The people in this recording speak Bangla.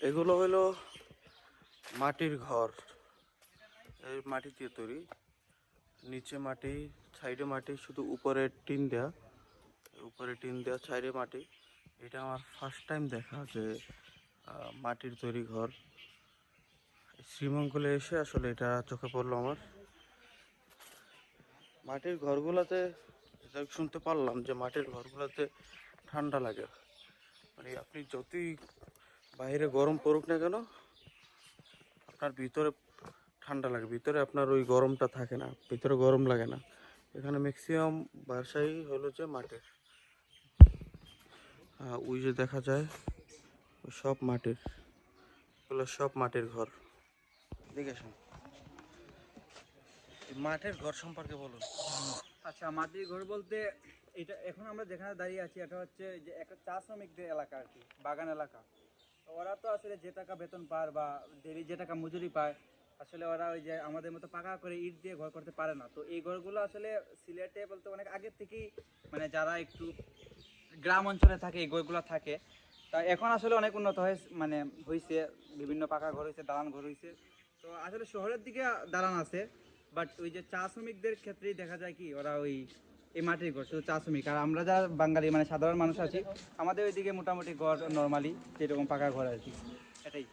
এগুলো হলো মাটির ঘর। এই মাটি দিয়ে তৈরি, নিচে মাটি, সাইডে মাটি, শুধু উপরে টিন দেয়া, সাইডে মাটি। এটা আমার ফার্স্ট টাইম দেখা যে মাটির তৈরি ঘর। শ্রীমঙ্গলে এসে আসলে এটা চোখে পড়লো আমার। মাটির ঘরগুলোতে যেটা শুনতে পারলাম যে মাটির ঘরগুলোতে ঠান্ডা লাগে, মানে আপনি যতই বাইরে গরম পড়ুক না কেন, আপনার ভিতরে ঠান্ডা লাগে, ভিতরে আপনার ওই গরমটা থাকে না, ভিতরে গরম লাগে না। এখানে ম্যাক্সিমাম বাসাই হলো যে মাটির। ওই যে দেখা যায় সব মাটির, এগুলো সব মাটির ঘর। দেখেছেন, মাটির ঘর সম্পর্কে বলুন। আচ্ছা, মাটির ঘর বলতে এটা এখন আমরা যেখানে দাঁড়িয়ে আছি এটা হচ্ছে যে একটা চা শ্রমিকদের এলাকা আর কি, বাগান এলাকা। তো ওরা তো আসলে যে টাকা বেতন পায় বা ডেলি যে টাকা মজুরি পায়, আসলে ওরা ওই যে আমাদের মতো পাকা করে ইট দিয়ে ঘর করতে পারে না। তো এই ঘরগুলো আসলে সিলেটে বলতে অনেক আগের থেকেই মানে যারা একটু গ্রাম অঞ্চলে থাকে এই ঘরগুলো থাকে। তা এখন আসলে অনেক উন্নত মানে হয়েছে, বিভিন্ন পাকা ঘর হয়েছে, দালান ঘর হয়েছে। তো আসলে শহরের দিকে দালান আছে, বাট ওই যে চা শ্রমিকদের ক্ষেত্রেই দেখা যায় কি ওরা ওই এই মাটির ঘর, শুধু চা শ্রমিক। আর আমরা যারা বাঙালি মানে সাধারণ মানুষ আছি, আমাদের ওইদিকে মোটামুটি ঘর নর্মালি যেরকম পাকা ঘর আর কি, এটাই।